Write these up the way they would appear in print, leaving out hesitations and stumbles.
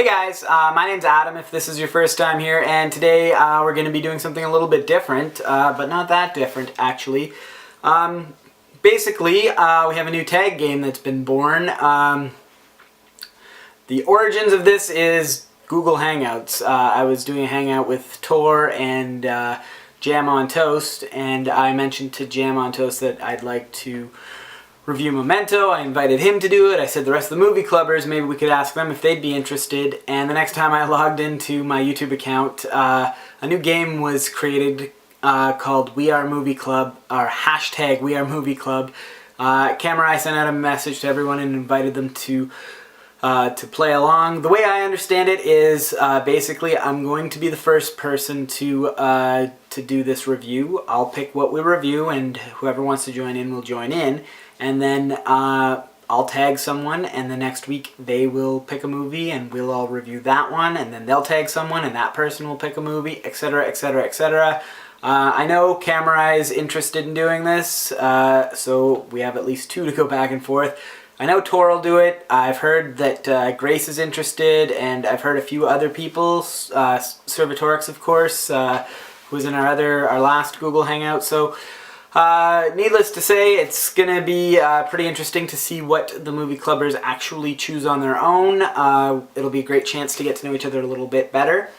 Hey guys, my name's Adam if this is your first time here, and today we're going to be doing something a little bit different, but not that different actually. Basically, we have a new tag game that's been born. The origins of this is Google Hangouts. I was doing a hangout with Tor and Jam on Toast, and I mentioned to Jam on Toast that I'd like to review Memento. I invited him to do it. I said the rest of the movie clubbers, maybe we could ask them if they'd be interested. And the next time I logged into my YouTube account, a new game was created called We Are Movie Club, or hashtag We Are Movie Club. I sent out a message to everyone and invited them to play along. The way I understand it is basically I'm going to be the first person to do this review. I'll pick what we review, and whoever wants to join in will join in. And then I'll tag someone, and the next week they will pick a movie, and we'll all review that one, and then they'll tag someone, and that person will pick a movie, etc., etc., etc. I know Camera is interested in doing this, so we have at least two to go back and forth. I know Tor will do it. I've heard that Grace is interested, and I've heard a few other people, Servitorix, of course, who was in our last Google Hangout. So needless to say, it's going to be pretty interesting to see what the movie clubbers actually choose on their own. It'll be a great chance to get to know each other a little bit better.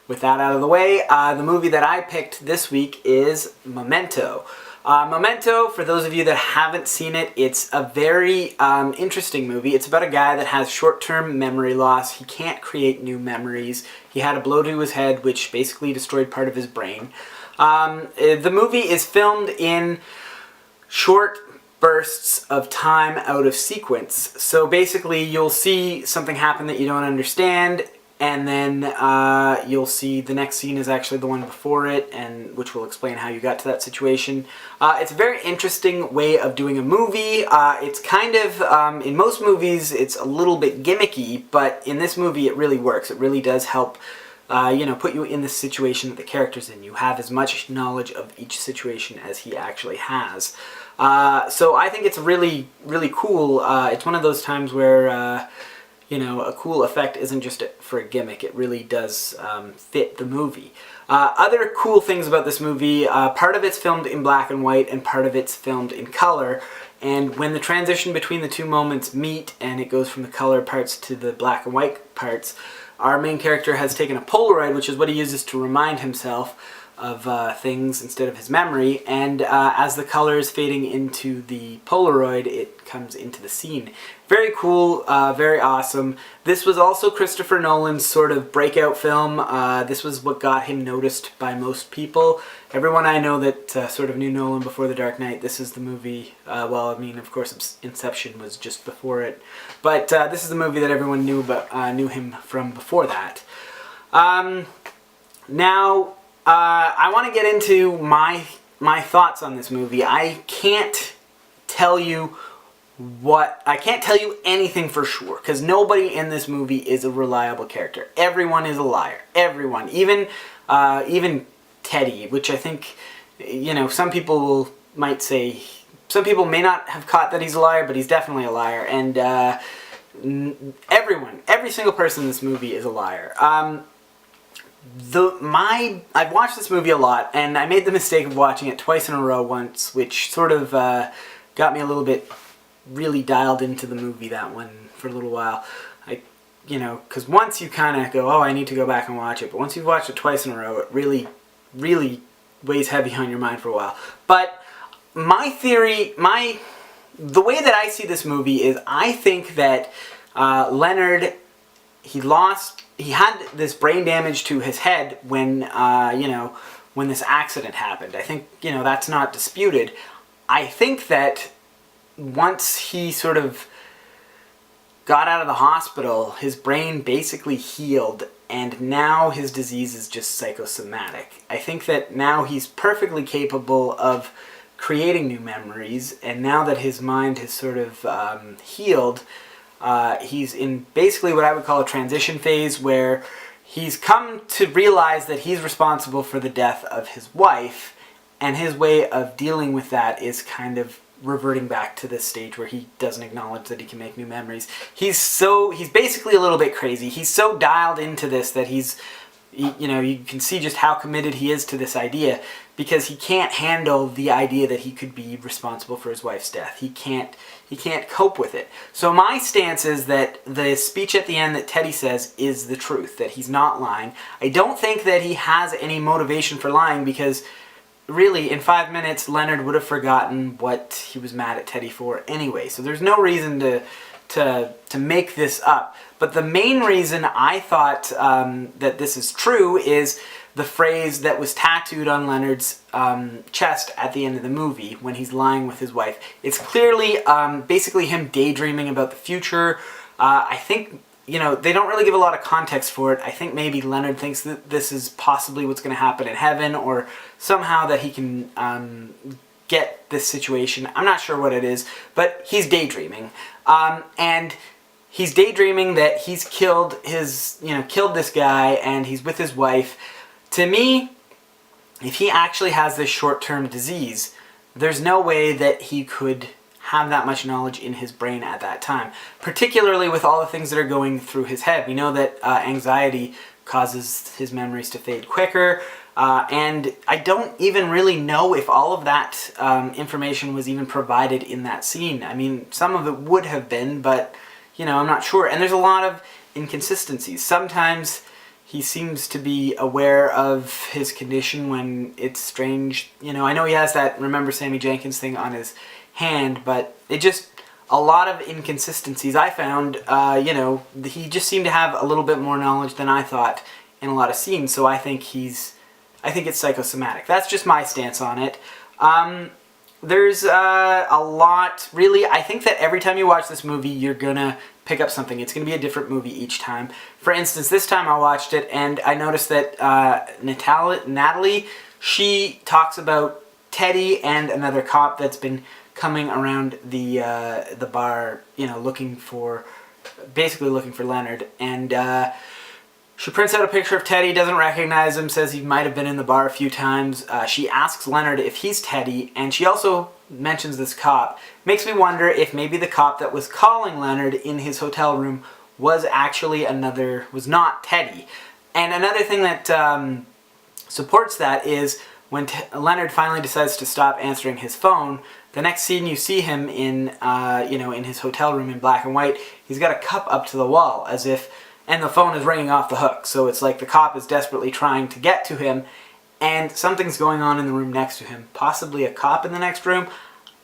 With that out of the way, the movie that I picked this week is Memento. Memento, for those of you that haven't seen it, it's a very interesting movie. It's about a guy that has short-term memory loss. He can't create new memories. He had a blow to his head, which basically destroyed part of his brain. The movie is filmed in short bursts of time out of sequence. So basically you'll see something happen that you don't understand, and then you'll see the next scene is actually the one before it, and which will explain how you got to that situation. It's a very interesting way of doing a movie. It's kind of, in most movies it's a little bit gimmicky, but in this movie it really works. It really does help put you in the situation that the character's in. You have as much knowledge of each situation as he actually has. So I think it's really, really cool. It's one of those times where, a cool effect isn't just for a gimmick. It really does fit the movie. Other cool things about this movie, part of it's filmed in black and white and part of it's filmed in color. And when the transition between the two moments meet and it goes from the color parts to the black and white parts, our main character has taken a Polaroid, which is what he uses to remind himself of things instead of his memory, and as the color is fading into the Polaroid, it comes into the scene. Very cool, very awesome. This was also Christopher Nolan's sort of breakout film. This was what got him noticed by most people. Everyone I know that sort of knew Nolan before The Dark Knight, this is the movie, well, I mean, of course, Inception was just before it, but this is the movie that everyone knew him from before that. Now, I want to get into my thoughts on this movie. I can't tell you anything for sure, because nobody in this movie is a reliable character. Everyone is a liar. Everyone. Even Teddy, which I think, some people might say, some people may not have caught that he's a liar, but he's definitely a liar. And every single person in this movie is a liar. I've watched this movie a lot, and I made the mistake of watching it twice in a row once, which sort of got me a little bit really dialed into the movie, that one, for a little while. Because once you kind of go, oh, I need to go back and watch it, but once you've watched it twice in a row, it really, really weighs heavy on your mind for a while. But my theory, the way that I see this movie is, I think that Leonard, he had this brain damage to his head when, when this accident happened. I think, that's not disputed. I think that once he sort of got out of the hospital, his brain basically healed, and now his disease is just psychosomatic. I think that now he's perfectly capable of creating new memories, and now that his mind has sort of healed, he's in basically what I would call a transition phase, where he's come to realize that he's responsible for the death of his wife, and his way of dealing with that is kind of reverting back to this stage where he doesn't acknowledge that he can make new memories. He's basically a little bit crazy. He's so dialed into this that you can see just how committed he is to this idea, because he can't handle the idea that he could be responsible for his wife's death. He can't cope with it. So my stance is that the speech at the end that Teddy says is the truth, that he's not lying. I don't think that he has any motivation for lying, because really, in 5 minutes, Leonard would have forgotten what he was mad at Teddy for anyway. So there's no reason to make this up. But the main reason I thought that this is true is the phrase that was tattooed on Leonard's chest at the end of the movie when he's lying with his wife. It's clearly basically him daydreaming about the future. I think, they don't really give a lot of context for it. I think maybe Leonard thinks that this is possibly what's going to happen in heaven, or somehow that he can get this situation. I'm not sure what it is, but he's daydreaming. And he's daydreaming that he's killed this guy and he's with his wife. To me, if he actually has this short-term disease, there's no way that he could have that much knowledge in his brain at that time, particularly with all the things that are going through his head. We know that anxiety causes his memories to fade quicker, and I don't even really know if all of that information was even provided in that scene. I mean, some of it would have been, but, I'm not sure. And there's a lot of inconsistencies. Sometimes he seems to be aware of his condition when it's strange. I know he has that Remember Sammy Jenkins thing on his hand, but a lot of inconsistencies I found. He just seemed to have a little bit more knowledge than I thought in a lot of scenes, so I think it's psychosomatic. That's just my stance on it. There's a lot, really. I think that every time you watch this movie, you're gonna pick up something. It's gonna be a different movie each time. For instance, this time I watched it and I noticed that Natalie, she talks about Teddy and another cop that's been coming around the bar, basically looking for Leonard, and she prints out a picture of Teddy, doesn't recognize him, says he might have been in the bar a few times. She asks Leonard if he's Teddy, and she also mentions this cop. Makes me wonder if maybe the cop that was calling Leonard in his hotel room was not Teddy. And another thing that supports that is when Leonard finally decides to stop answering his phone, the next scene you see him in his hotel room in black and white, he's got a cup up to the wall, and the phone is ringing off the hook. So it's like the cop is desperately trying to get to him, and something's going on in the room next to him. Possibly a cop in the next room.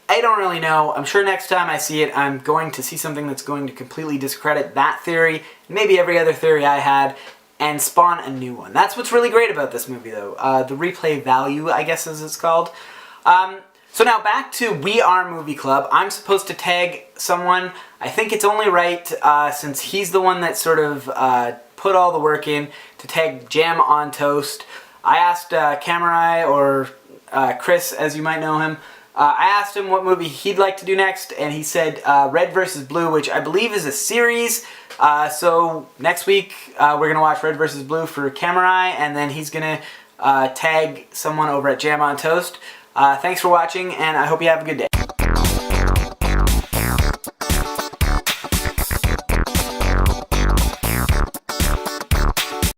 I don't really know. I'm sure next time I see it, I'm going to see something that's going to completely discredit that theory, maybe every other theory I had, and spawn a new one. That's what's really great about this movie, though. The replay value, I guess as it's called. So now back to We Are Movie Club. I'm supposed to tag someone. I think it's only right, since he's the one that sort of put all the work in, to tag Jam on Toast. I asked Camerai, or Chris, as you might know him, I asked him what movie he'd like to do next, and he said Red vs. Blue, which I believe is a series. So next week we're going to watch Red vs. Blue for Camerai, and then he's going to tag someone over at Jam on Toast. Thanks for watching, and I hope you have a good day.